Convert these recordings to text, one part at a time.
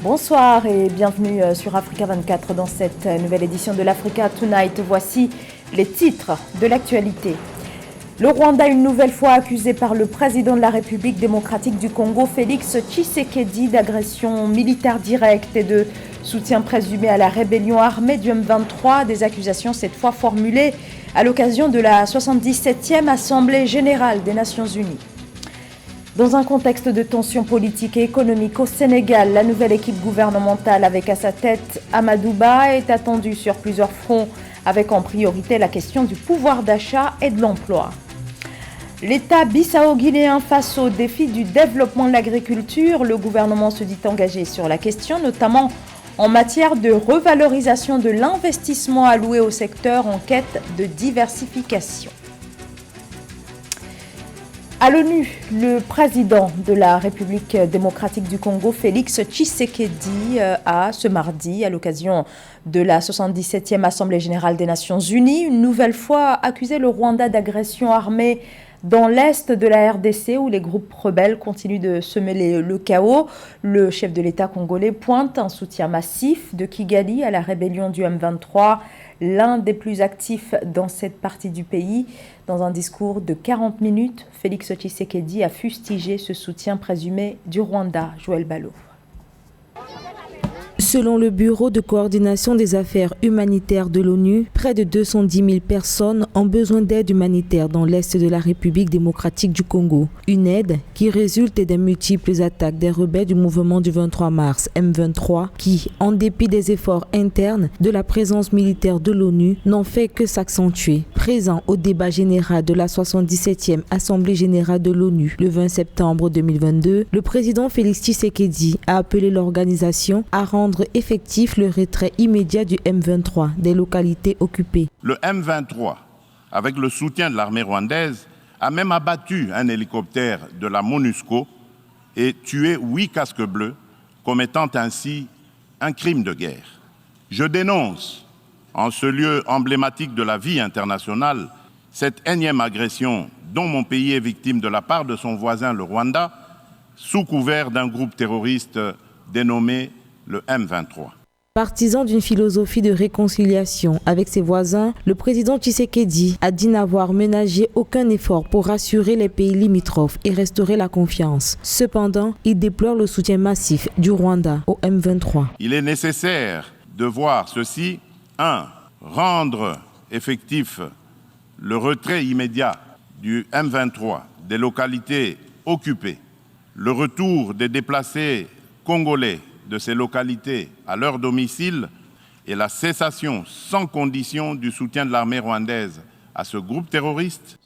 Bonsoir et bienvenue sur Africa 24 dans cette nouvelle édition de l'Africa Tonight. Voici les titres de l'actualité. Le Rwanda une nouvelle fois accusé par le président de la République démocratique du Congo, Félix Tshisekedi, d'agression militaire directe et de soutien présumé à la rébellion armée du M23. Des accusations cette fois formulées à l'occasion de la 77e Assemblée générale des Nations unies. Dans un contexte de tensions politiques et économiques au Sénégal, la nouvelle équipe gouvernementale avec à sa tête Amadou Ba est attendue sur plusieurs fronts avec en priorité la question du pouvoir d'achat et de l'emploi. L'État bissau-guinéen face au défi du développement de l'agriculture, le gouvernement se dit engagé sur la question, notamment en matière de revalorisation de l'investissement alloué au secteur en quête de diversification. À l'ONU, le président de la République démocratique du Congo, Félix Tshisekedi, a ce mardi, à l'occasion de la 77e Assemblée générale des Nations unies, une nouvelle fois accusé le Rwanda d'agression armée dans l'est de la RDC où les groupes rebelles continuent de semer le chaos. Le chef de l'État congolais pointe un soutien massif de Kigali à la rébellion du M23, l'un des plus actifs dans cette partie du pays. Dans un discours de 40 minutes, Félix Tshisekedi a fustigé ce soutien présumé du Rwanda. Joël Balo. Selon le Bureau de coordination des affaires humanitaires de l'ONU, près de 210 000 personnes ont besoin d'aide humanitaire dans l'est de la République démocratique du Congo. Une aide qui résulte des multiples attaques des rebelles du mouvement du 23 mars M23 qui, en dépit des efforts internes de la présence militaire de l'ONU, n'ont fait que s'accentuer. Présent au débat général de la 77e Assemblée générale de l'ONU le 20 septembre 2022, le président Félix Tshisekedi a appelé l'organisation à rendre effectif le retrait immédiat du M23 des localités occupées. Le M23, avec le soutien de l'armée rwandaise, a même abattu un hélicoptère de la MONUSCO et tué 8 casques bleus, commettant ainsi un crime de guerre. Je dénonce, en ce lieu emblématique de la vie internationale, cette énième agression dont mon pays est victime de la part de son voisin le Rwanda, sous couvert d'un groupe terroriste dénommé le M23. Partisan d'une philosophie de réconciliation avec ses voisins, le président Tshisekedi a dit n'avoir ménagé aucun effort pour rassurer les pays limitrophes et restaurer la confiance. Cependant, il déplore le soutien massif du Rwanda au M23. Il est nécessaire de voir ceci. 1. Rendre effectif le retrait immédiat du M23 des localités occupées, le retour des déplacés congolais de ces localités à leur domicile et la cessation sans condition du soutien de l'armée rwandaise à ce groupe terroriste.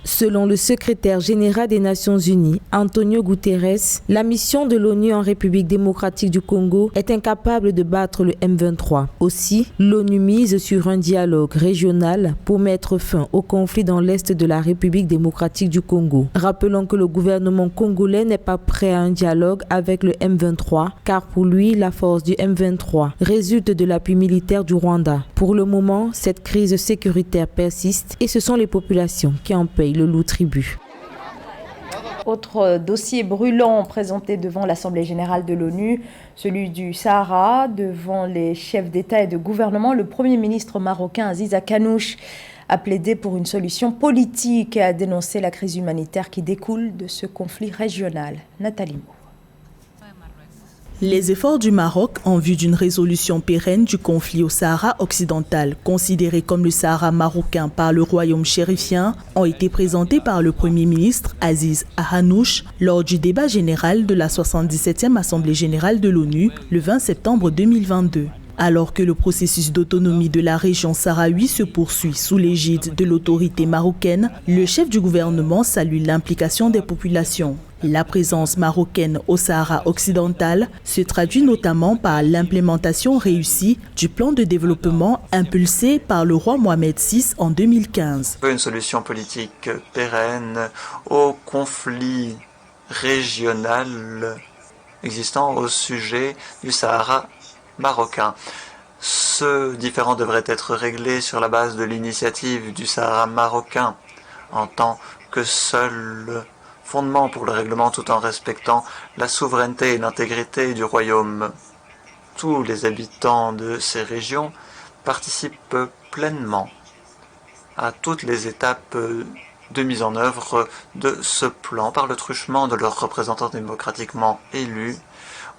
Selon le secrétaire général des Nations Unies, Antonio Guterres, la mission de l'ONU en République démocratique du Congo est incapable de battre le M23. Aussi, l'ONU mise sur un dialogue régional pour mettre fin au conflit dans l'est de la République démocratique du Congo. Rappelons que le gouvernement congolais n'est pas prêt à un dialogue avec le M23, car pour lui, la force du M23 résulte de l'appui militaire du Rwanda. Pour le moment, cette crise sécuritaire persiste et ce sont les populations qui en payent le loup tribut. Autre dossier brûlant présenté devant l'Assemblée générale de l'ONU, celui du Sahara. Devant les chefs d'État et de gouvernement, le Premier ministre marocain Aziz Akanouch a plaidé pour une solution politique et a dénoncé la crise humanitaire qui découle de ce conflit régional. Nathalie Mo. Les efforts du Maroc en vue d'une résolution pérenne du conflit au Sahara occidental, considéré comme le Sahara marocain par le royaume chérifien, ont été présentés par le Premier ministre Aziz Akanouch lors du débat général de la 77e Assemblée générale de l'ONU le 20 septembre 2022. Alors que le processus d'autonomie de la région sahraoui se poursuit sous l'égide de l'autorité marocaine, le chef du gouvernement salue l'implication des populations. La présence marocaine au Sahara occidental se traduit notamment par l'implémentation réussie du plan de développement impulsé par le roi Mohamed VI en 2015. Une solution politique pérenne au conflit régional existant au sujet du Sahara marocain. Ce différend devrait être réglé sur la base de l'initiative du Sahara marocain en tant que seul fondement pour le règlement tout en respectant la souveraineté et l'intégrité du royaume. Tous les habitants de ces régions participent pleinement à toutes les étapes de mise en œuvre de ce plan par le truchement de leurs représentants démocratiquement élus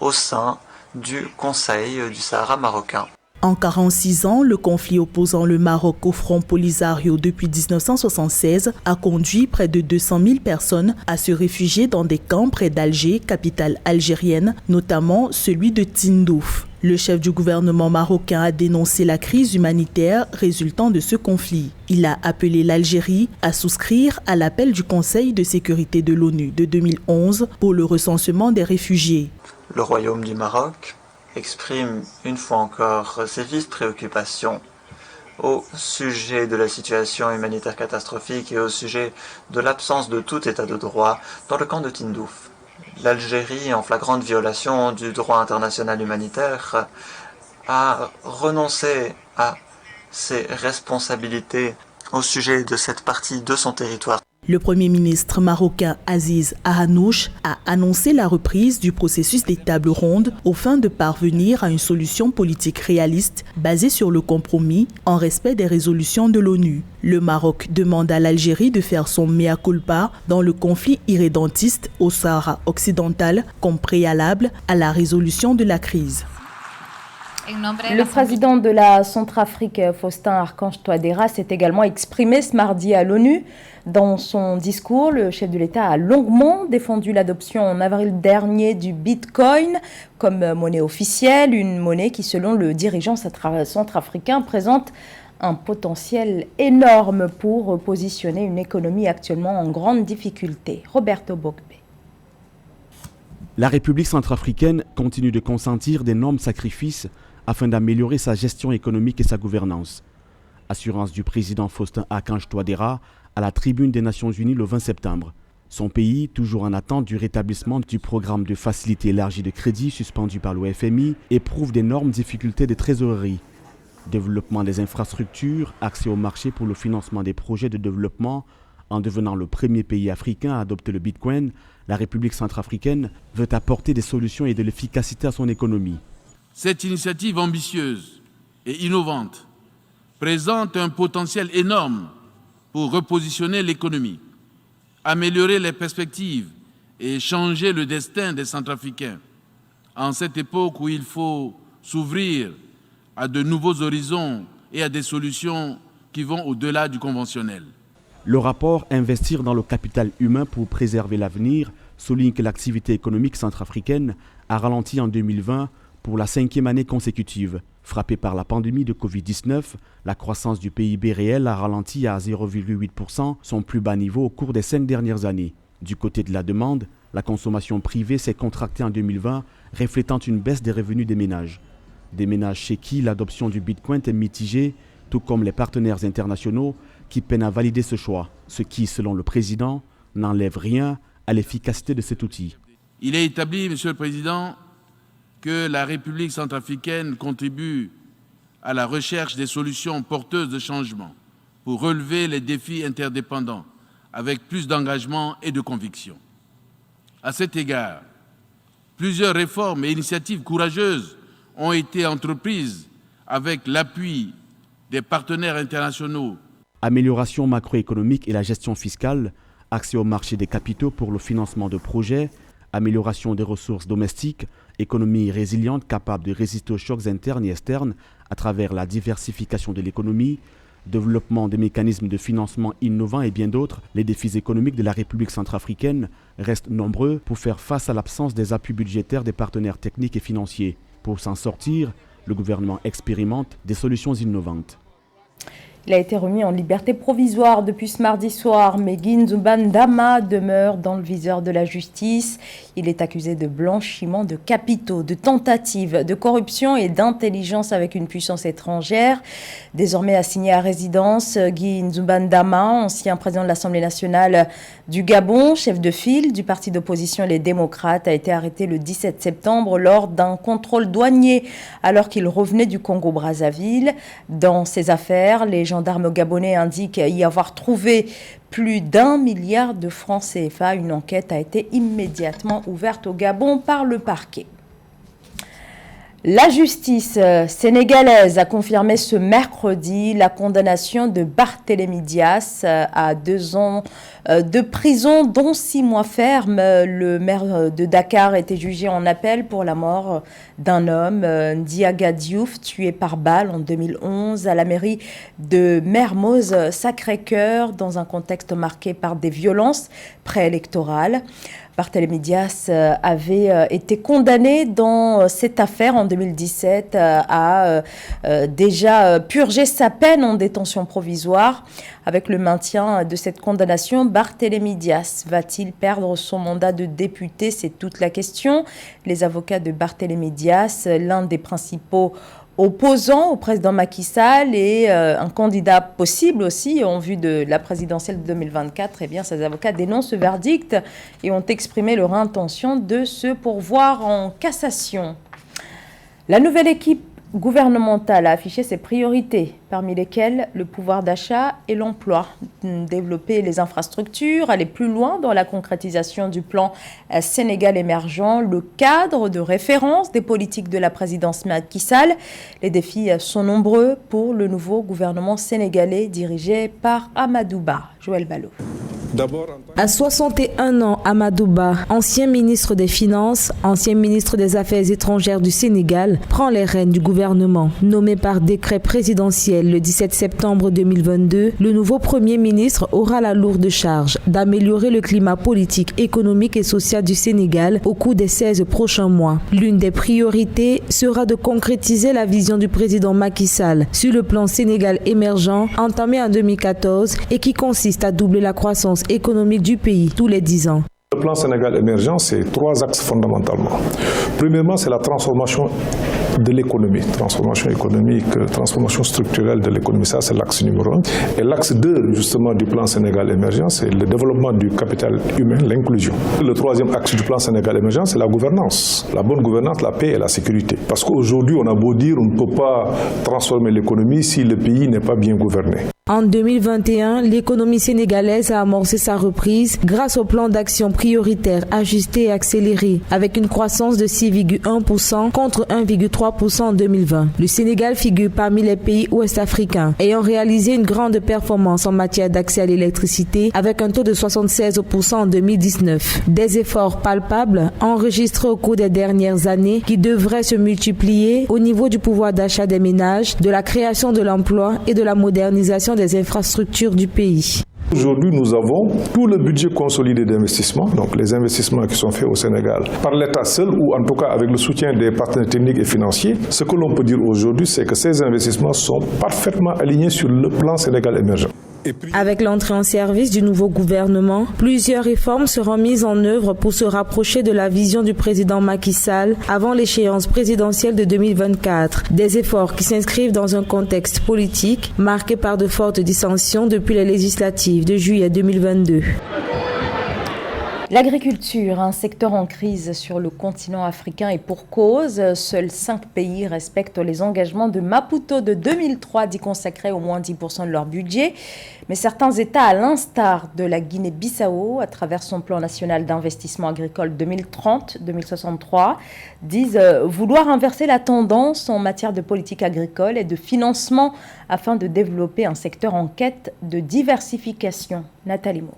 au sein du Conseil du Sahara marocain. En 46 ans, le conflit opposant le Maroc au Front Polisario depuis 1976 a conduit près de 200 000 personnes à se réfugier dans des camps près d'Alger, capitale algérienne, notamment celui de Tindouf. Le chef du gouvernement marocain a dénoncé la crise humanitaire résultant de ce conflit. Il a appelé l'Algérie à souscrire à l'appel du Conseil de sécurité de l'ONU de 2011 pour le recensement des réfugiés. Le Royaume du Maroc exprime une fois encore ses vives préoccupations au sujet de la situation humanitaire catastrophique et au sujet de l'absence de tout état de droit dans le camp de Tindouf. L'Algérie, en flagrante violation du droit international humanitaire, a renoncé à ses responsabilités au sujet de cette partie de son territoire. Le Premier ministre marocain Aziz Ahanouch a annoncé la reprise du processus des tables rondes aux fins de parvenir à une solution politique réaliste basée sur le compromis en respect des résolutions de l'ONU. Le Maroc demande à l'Algérie de faire son mea culpa dans le conflit irrédentiste au Sahara occidental comme préalable à la résolution de la crise. Le président de la Centrafrique, Faustin Archange Touadéra, s'est également exprimé ce mardi à l'ONU. Dans son discours, le chef de l'État a longuement défendu l'adoption en avril dernier du Bitcoin comme monnaie officielle, une monnaie qui, selon le dirigeant centrafricain, présente un potentiel énorme pour positionner une économie actuellement en grande difficulté. Roberto Bogbe. La République centrafricaine continue de consentir d'énormes sacrifices afin d'améliorer sa gestion économique et sa gouvernance. Assurance du président Faustin Archange Touadéra à la tribune des Nations Unies le 20 septembre. Son pays, toujours en attente du rétablissement du programme de facilité élargie de crédit suspendu par le FMI, éprouve d'énormes difficultés de trésorerie. Développement des infrastructures, accès au marché pour le financement des projets de développement. En devenant le premier pays africain à adopter le Bitcoin, la République centrafricaine veut apporter des solutions et de l'efficacité à son économie. Cette initiative ambitieuse et innovante présente un potentiel énorme pour repositionner l'économie, améliorer les perspectives et changer le destin des Centrafricains. En cette époque où il faut s'ouvrir à de nouveaux horizons et à des solutions qui vont au-delà du conventionnel. Le rapport « Investir dans le capital humain pour préserver l'avenir » souligne que l'activité économique centrafricaine a ralenti en 2020 pour la 5e année consécutive. Frappée par la pandémie de Covid-19, la croissance du PIB réel a ralenti à 0,8%, son plus bas niveau au cours des 5 dernières années. Du côté de la demande, la consommation privée s'est contractée en 2020, reflétant une baisse des revenus des ménages. Des ménages chez qui l'adoption du Bitcoin est mitigée, tout comme les partenaires internationaux qui peinent à valider ce choix, ce qui, selon le président, n'enlève rien à l'efficacité de cet outil. Il est établi, Monsieur le Président, que la République centrafricaine contribue à la recherche des solutions porteuses de changement pour relever les défis interdépendants avec plus d'engagement et de conviction. À cet égard, plusieurs réformes et initiatives courageuses ont été entreprises avec l'appui des partenaires internationaux. Amélioration macroéconomique et la gestion fiscale, accès au marché des capitaux pour le financement de projets, amélioration des ressources domestiques, économie résiliente capable de résister aux chocs internes et externes à travers la diversification de l'économie, développement des mécanismes de financement innovants et bien d'autres, les défis économiques de la République centrafricaine restent nombreux pour faire face à l'absence des appuis budgétaires des partenaires techniques et financiers. Pour s'en sortir, le gouvernement expérimente des solutions innovantes. Il a été remis en liberté provisoire depuis ce mardi soir, mais Guy Nzumban Dama demeure dans le viseur de la justice. Il est accusé de blanchiment de capitaux, de tentative de corruption et d'intelligence avec une puissance étrangère. Désormais assigné à résidence, Guy Nzumban Dama, ancien président de l'Assemblée nationale du Gabon, chef de file du parti d'opposition Les Démocrates, a été arrêté le 17 septembre lors d'un contrôle douanier alors qu'il revenait du Congo-Brazzaville. Dans ces affaires, les gens gendarmes gabonais indiquent y avoir trouvé plus d'1 milliard de francs CFA. Une enquête a été immédiatement ouverte au Gabon par le parquet. La justice sénégalaise a confirmé ce mercredi la condamnation de Barthélémy Dias à 2 ans de prison, dont 6 mois ferme. Le maire de Dakar était jugé en appel pour la mort d'un homme, Ndiaga Diouf, tué par balle en 2011 à la mairie de Mermoz Sacré-Cœur, dans un contexte marqué par des violences préélectorales. Barthélémy Dias avait été condamné dans cette affaire en 2017 à déjà purger sa peine en détention provisoire. Avec le maintien de cette condamnation, Barthélémy Dias va-t-il perdre son mandat de député? C'est toute la question. Les avocats de Barthélémy Dias, l'un des principaux opposant au président Macky Sall et un candidat possible aussi en vue de la présidentielle de 2024, eh bien, ces avocats dénoncent ce verdict et ont exprimé leur intention de se pourvoir en cassation. La nouvelle équipe gouvernementale a affiché ses priorités, parmi lesquelles le pouvoir d'achat et l'emploi. Développer les infrastructures, aller plus loin dans la concrétisation du plan Sénégal émergent, le cadre de référence des politiques de la présidence Macky Sall. Les défis sont nombreux pour le nouveau gouvernement sénégalais dirigé par Amadou Ba. Joël Ballot. À 61 ans, Amadou Ba, ancien ministre des Finances, ancien ministre des Affaires étrangères du Sénégal, prend les rênes du gouvernement. Nommé par décret présidentiel le 17 septembre 2022, le nouveau Premier ministre aura la lourde charge d'améliorer le climat politique, économique et social du Sénégal au cours des 16 prochains mois. L'une des priorités sera de concrétiser la vision du président Macky Sall sur le plan Sénégal émergent entamé en 2014 et qui consiste à doubler la croissance économique du pays tous les 10 ans. Le plan Sénégal émergent, c'est 3 axes fondamentalement. Premièrement, c'est la transformation de l'économie, transformation économique, transformation structurelle de l'économie, ça c'est l'axe numéro 1. Et l'axe 2 justement du plan Sénégal émergent, c'est le développement du capital humain, l'inclusion. Le 3e axe du plan Sénégal émergent, c'est la gouvernance, la bonne gouvernance, la paix et la sécurité. Parce qu'aujourd'hui, on a beau dire, on ne peut pas transformer l'économie si le pays n'est pas bien gouverné. En 2021, l'économie sénégalaise a amorcé sa reprise grâce au plan d'action prioritaire ajusté et accéléré, avec une croissance de 6,1% contre 1,3% en 2020. Le Sénégal figure parmi les pays ouest-africains ayant réalisé une grande performance en matière d'accès à l'électricité avec un taux de 76% en 2019. Des efforts palpables enregistrés au cours des dernières années qui devraient se multiplier au niveau du pouvoir d'achat des ménages, de la création de l'emploi et de la modernisation des infrastructures du pays. Aujourd'hui, nous avons tout le budget consolidé d'investissement, donc les investissements qui sont faits au Sénégal par l'État seul ou en tout cas avec le soutien des partenaires techniques et financiers. Ce que l'on peut dire aujourd'hui, c'est que ces investissements sont parfaitement alignés sur le plan Sénégal émergent. Avec l'entrée en service du nouveau gouvernement, plusieurs réformes seront mises en œuvre pour se rapprocher de la vision du président Macky Sall avant l'échéance présidentielle de 2024. Des efforts qui s'inscrivent dans un contexte politique marqué par de fortes dissensions depuis les législatives de juillet 2022. L'agriculture, un secteur en crise sur le continent africain et pour cause. Seuls 5 pays respectent les engagements de Maputo de 2003 d'y consacrer au moins 10% de leur budget. Mais certains États, à l'instar de la Guinée-Bissau, à travers son plan national d'investissement agricole 2030-2063, disent vouloir inverser la tendance en matière de politique agricole et de financement afin de développer un secteur en quête de diversification. Nathalie Moore.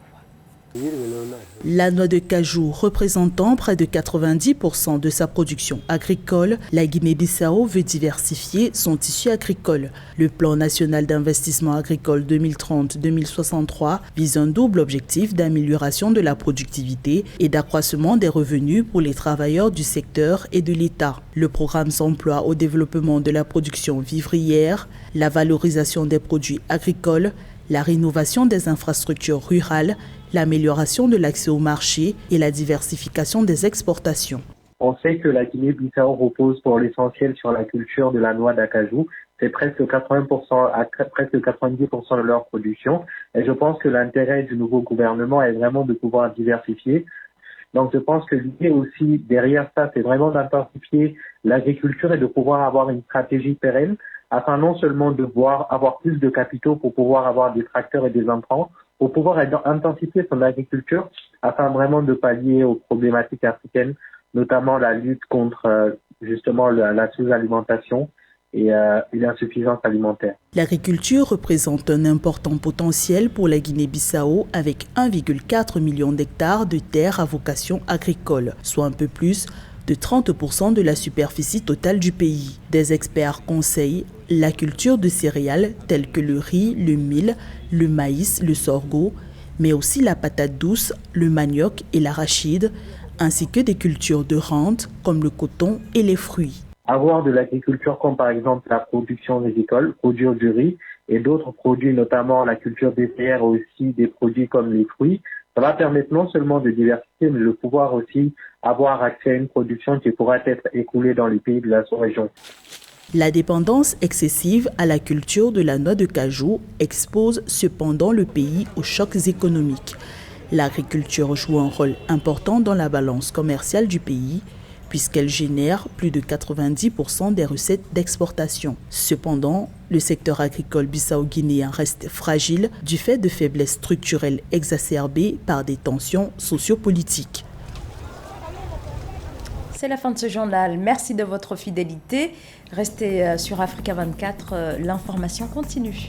La noix de cajou représentant près de 90% de sa production agricole, la Guinée-Bissau veut diversifier son tissu agricole. Le plan national d'investissement agricole 2030-2063 vise un double objectif d'amélioration de la productivité et d'accroissement des revenus pour les travailleurs du secteur et de l'État. Le programme s'emploie au développement de la production vivrière, la valorisation des produits agricoles, la rénovation des infrastructures rurales, l'amélioration de l'accès au marché et la diversification des exportations. On sait que la Guinée-Bissau repose pour l'essentiel sur la culture de la noix d'acajou. C'est presque 80% à presque 90% de leur production. Et je pense que l'intérêt du nouveau gouvernement est vraiment de pouvoir diversifier. Donc je pense que l'idée aussi derrière ça, c'est vraiment d'intensifier l'agriculture et de pouvoir avoir une stratégie pérenne afin non seulement de avoir plus de capitaux pour pouvoir avoir des tracteurs et des intrants, pour pouvoir intensifier son agriculture afin vraiment de pallier aux problématiques africaines, notamment la lutte contre justement la sous-alimentation et l'insuffisance alimentaire. L'agriculture représente un important potentiel pour la Guinée-Bissau avec 1,4 million d'hectares de terres à vocation agricole, soit un peu plus de 30% de la superficie totale du pays. Des experts conseillent la culture de céréales telles que le riz, le mil, le maïs, le sorgho, mais aussi la patate douce, le manioc et l'arachide, ainsi que des cultures de rente comme le coton et les fruits. Avoir de l'agriculture comme par exemple la production agricole, produire du riz et d'autres produits, notamment la culture BCR, aussi des produits comme les fruits, ça va permettre non seulement de diversifier, mais de pouvoir aussi avoir accès à une production qui pourra être écoulée dans les pays de la sous-région. La dépendance excessive à la culture de la noix de cajou expose cependant le pays aux chocs économiques. L'agriculture joue un rôle important dans la balance commerciale du pays, puisqu'elle génère plus de 90% des recettes d'exportation. Cependant, le secteur agricole bissau-guinéen reste fragile du fait de faiblesses structurelles exacerbées par des tensions sociopolitiques. C'est la fin de ce journal. Merci de votre fidélité. Restez sur Africa 24, l'information continue.